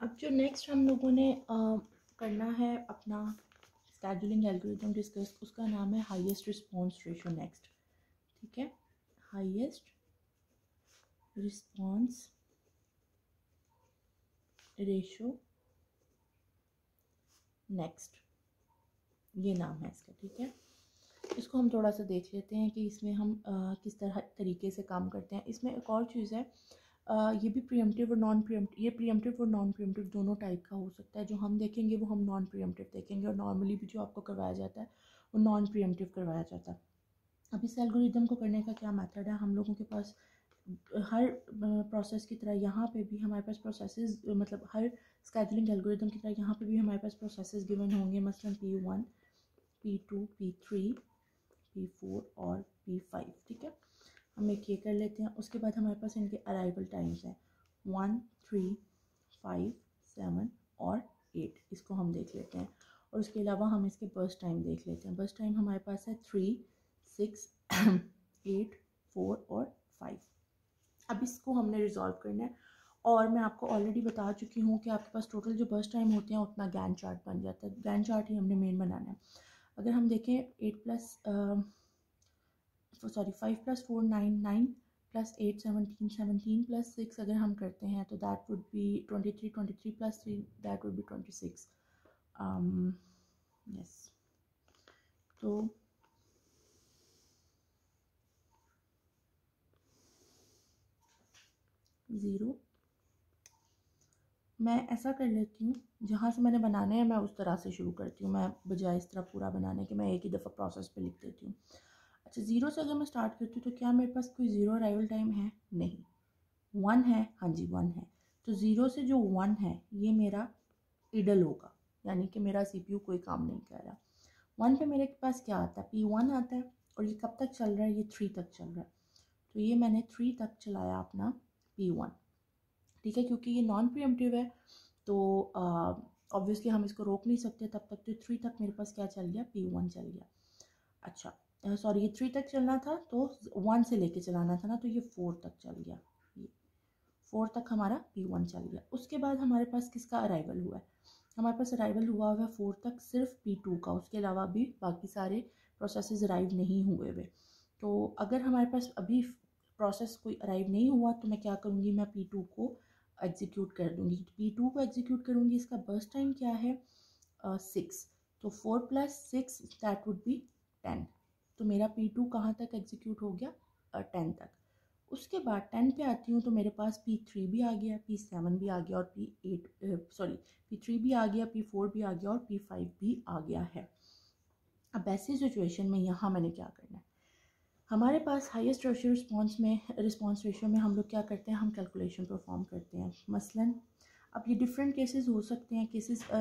अब जो नेक्स्ट हम लोगों ने करना है अपना स्केड्यूलिंग एल्गोरिथम डिस्कस, उसका नाम है हाईएस्ट रिस्पांस रेशो नेक्स्ट। ठीक है, हाईएस्ट रिस्पांस रेशो नेक्स्ट, ये नाम है इसका। ठीक है, इसको हम थोड़ा सा देख लेते हैं कि इसमें हम किस तरह तरीके से काम करते हैं। इसमें एक और चीज़ है, ये भी प्रीएम्प्टिव और नॉन प्रीएम्प्टिव, ये प्रीएम्प्टिव और नॉन प्रीएम्प्टिव दोनों टाइप का हो सकता है। जो हम देखेंगे वो हम नॉन प्रीएम्प्टिव देखेंगे, और नॉर्मली भी जो आपको करवाया जाता है वो नॉन प्रीएम्प्टिव करवाया जाता है। अब इस एल्गोरिदम को करने का क्या मेथड है, हम लोगों के पास हर प्रोसेस की तरह यहाँ पे भी हमारे पास प्रोसेसेस, मतलब हर स्केड्यूलिंग एल्गोरिदम की तरह यहाँ पे भी हमारे पास प्रोसेसेस गिवन होंगे, मसलन P1, P2, P3, P4 और P5। ठीक है, हम एक ये कर लेते हैं। उसके बाद हमारे पास इनके अराइवल टाइम्स हैं 1, 3, 5, 7 और 8, इसको हम देख लेते हैं। और उसके अलावा हम इसके बर्स्ट टाइम देख लेते हैं। बर्स्ट टाइम हमारे पास है 3, 6, 8, 4 और 5। अब इसको हमने रिजॉल्व करना है, और मैं आपको ऑलरेडी बता चुकी हूँ कि आपके पास टोटल जो बर्स्ट टाइम होते हैं उतना गैन चार्ट बन जाता है। गैन चार्ट ही हमने मेन बनाना है। अगर हम देखें 5 + 4 9, 9 + 8 17, 17 + 6 अगर हम करते हैं तो that would be 23, 23 + 3 that would be 26। Yes, तो 0, मैं ऐसा कर लेती हूँ, जहाँ से मैंने बनाने हैं मैं उस तरह से शुरू करती हूँ, मैं बजाय इस तरह पूरा बनाने के मैं एक ही दफ़ा प्रोसेस पे लिख देती हूँ। अच्छा, 0 से अगर मैं स्टार्ट करती हूँ तो क्या मेरे पास कोई ज़ीरो अराइवल टाइम है? नहीं। 1 है, हाँ जी 1 है। तो 0 से जो 1 है ये मेरा इडल होगा, यानी कि मेरा CPU कोई काम नहीं कर रहा। 1 पे मेरे पास क्या आता है? P1 आता है, और ये कब तक चल रहा है? ये 3 तक चल रहा है। तो ये मैंने 3 तक चलाया अपना P1। ठीक है, क्योंकि ये नॉन प्रीएम्प्टिव है तो ऑब्वियसली हम इसको रोक नहीं सकते तब तक। तो 3 तक मेरे पास क्या चल गया? P1 चल गया। अच्छा, सॉरी, ये 3 तक चलना था तो 1 से लेके चलाना था ना, तो ये 4 तक चल गया। ये 4 तक हमारा P1 चल गया। उसके बाद हमारे पास किसका अराइवल हुआ है? हमारे पास अराइवल हुआ है 4 तक सिर्फ P2 का, उसके अलावा भी बाकी सारे प्रोसेसेस अराइव नहीं हुए हुए। तो अगर हमारे पास अभी प्रोसेस कोई अराइव नहीं हुआ तो मैं क्या करूँगी? मैं P2 को एग्जीक्यूट कर दूँगी। P2 को एग्जीक्यूट करूँगी, इसका बर्स्ट टाइम क्या है? 6। तो 4 + 6 दैट वुड बी 10। तो मेरा P2 कहाँ तक एग्जीक्यूट हो गया? 10 तक। उसके बाद 10 पे आती हूँ तो मेरे पास P3 भी आ गया, P7 भी आ गया, और P3 भी आ गया, P4 भी आ गया और P5 भी आ गया है। अब ऐसी सिचुएशन में यहाँ मैंने क्या करना है? हमारे पास हाईएस्ट रिस्पांस रेशियो में हम लोग क्या करते हैं? हम कैलकुलेशन परफॉर्म करते हैं। मसलन अब ये डिफरेंट केसेस हो सकते हैं,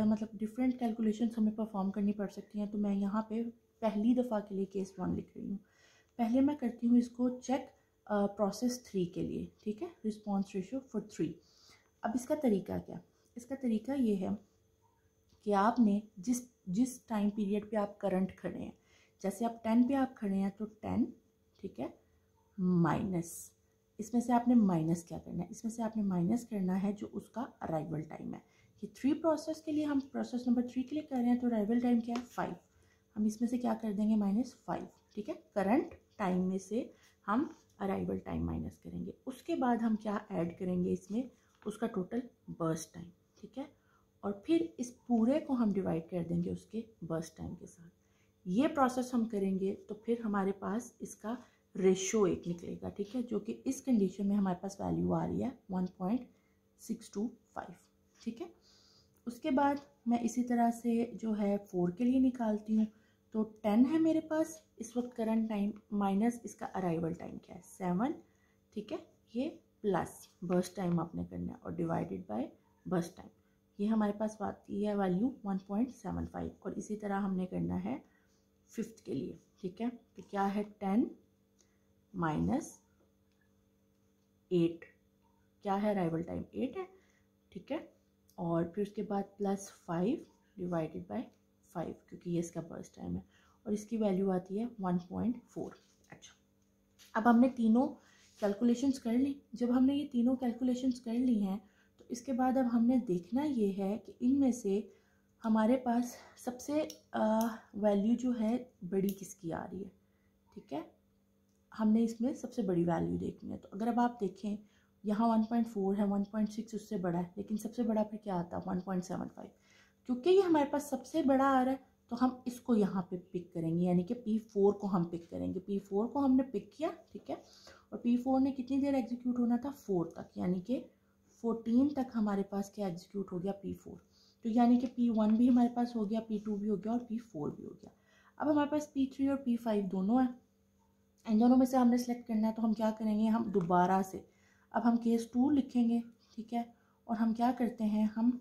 मतलब डिफरेंट कैलकुलेशंस हमें परफॉर्म करनी पड़ सकती हैं। तो मैं यहाँ पे पहली दफ़ा के लिए केस 1 लिख रही हूँ। पहले मैं करती हूँ इसको चेक प्रोसेस 3 के लिए। ठीक है, रिस्पांस रेशियो फॉर 3। अब इसका तरीका क्या? इसका तरीका ये है कि आपने जिस जिस टाइम पीरियड पे आप करंट खड़े हैं, जैसे आप 10 पे आप खड़े हैं तो 10, ठीक है, माइनस, इसमें से आपने माइनस क्या करना है? इसमें से आपने माइनस करना है जो उसका अराइवल टाइम है। ये 3 प्रोसेस के लिए, हम प्रोसेस नंबर 3 के लिए कर रहे हैं, तो अराइवल टाइम क्या है? 5। हम इसमें से क्या कर देंगे? -5। ठीक है, करंट टाइम में से हम अराइवल टाइम माइनस करेंगे। उसके बाद हम क्या ऐड करेंगे इसमें? उसका टोटल बर्स्ट टाइम। ठीक है, और फिर इस पूरे को हम डिवाइड कर देंगे उसके बर्स्ट टाइम के साथ। ये प्रोसेस हम करेंगे तो फिर हमारे पास इसका रेशो एक निकलेगा। ठीक है, जो कि इस कंडीशन में हमारे पास वैल्यू आ रही है 1.625। ठीक है, उसके बाद मैं इसी तरह से जो है 4 के लिए निकालती हूँ। तो 10 है मेरे पास इस वक्त करंट टाइम, माइनस इसका अराइवल टाइम क्या है? 7। ठीक है, ये प्लस बर्स्ट टाइम आपने करना है और डिवाइडेड बाय बर्स्ट टाइम। ये हमारे पास आती है वैल्यू 1.75। और इसी तरह हमने करना है 5th के लिए। ठीक है, तो क्या है? 10 - 8, क्या है? अराइवल टाइम 8 है। ठीक है, और फिर उसके बाद +5 डिवाइडेड बाय 5, क्योंकि ये इसका बर्स्ट टाइम है, और इसकी वैल्यू आती है 1.4। अच्छा, अब हमने तीनों कैलकुलेशंस कर ली। जब हमने ये तीनों कैलकुलेशंस कर ली हैं तो इसके बाद अब हमने देखना ये है कि इनमें से हमारे पास सबसे वैल्यू जो है बड़ी किसकी आ रही है। ठीक है, हमने इसमें सबसे बड़ी वैल्यू देखनी है। तो अगर अब आप देखें यहाँ 1.4 है, 1.6 उससे बड़ा है, लेकिन सबसे बड़ा फिर क्या आता है 1.75। क्योंकि ये हमारे पास सबसे बड़ा आ रहा है तो हम इसको यहाँ पे पिक करेंगे, यानी कि P4 को हम पिक करेंगे। P4 को हमने पिक किया, ठीक है, और P4 ने कितनी देर एग्जीक्यूट होना था 4 तक, यानी कि 14 तक हमारे पास क्या एग्जीक्यूट हो गया P4। तो यानी कि P1 भी हमारे पास हो गया, P2 भी हो गया और P4 भी हो गया। अब हमारे पास P3 और P5 दोनों है, इन दोनों में से हमने सेलेक्ट करना है। तो हम क्या करेंगे, हम दोबारा से अब हम केस 2 लिखेंगे, ठीक है, और हम क्या करते हैं, हम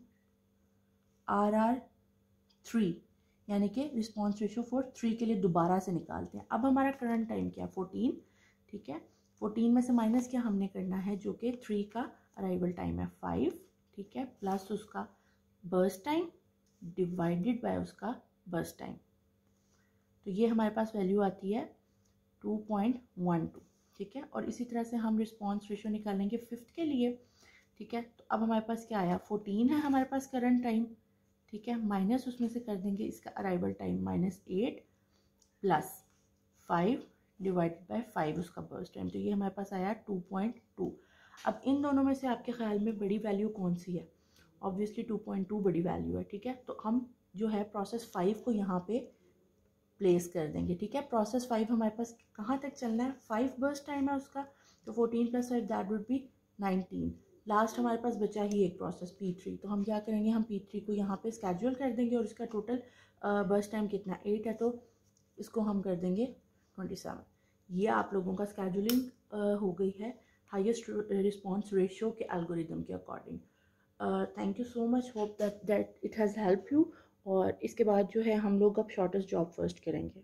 RR3 यानी कि रिस्पॉन्स रेशो फॉर 3 के लिए दोबारा से निकालते हैं। अब हमारा करंट टाइम क्या है 14, ठीक है, 14 में से माइनस क्या हमने करना है, जो कि 3 का अराइवल टाइम है 5, ठीक है, प्लस उसका बर्स्ट टाइम डिवाइडेड बाय उसका बर्स्ट टाइम। तो ये हमारे पास वैल्यू आती है 2.12, ठीक है। और इसी तरह से हम रिस्पॉन्स रेशो निकालेंगे 5th के लिए, ठीक है। तो अब हमारे पास क्या आया 14 है हमारे पास करंट टाइम, ठीक है, माइनस उसमें से कर देंगे इसका arrival time -8 plus 5 divided by 5 उसका बर्स्ट टाइम। तो ये हमारे पास आया 2.2। अब इन दोनों में से आपके ख्याल में बड़ी वैल्यू कौन सी है? ऑब्वियसली 2.2 बड़ी वैल्यू है, ठीक है। तो हम जो है प्रोसेस 5 को यहाँ पे प्लेस कर देंगे, ठीक है। प्रोसेस 5 हमारे पास कहाँ तक चलना है, 5 बर्स्ट टाइम है उसका, तो 14 + 5 दैट वुड बी 19। लास्ट हमारे पास बचा ही एक प्रोसेस P3, तो हम क्या करेंगे, हम P3 को यहाँ पे स्केड्यूल कर देंगे और इसका टोटल बर्स्ट टाइम कितना 8 है, तो इसको हम कर देंगे 27। ये आप लोगों का स्केड्यूलिंग हो गई है हाईएस्ट रिस्पॉन्स रेशियो के एल्गोरिदम के according. Thank you so much, hope that it has help you. और इसके बाद जो है हम लोग अब शॉर्टेस्ट जॉब फर्स्ट करेंगे।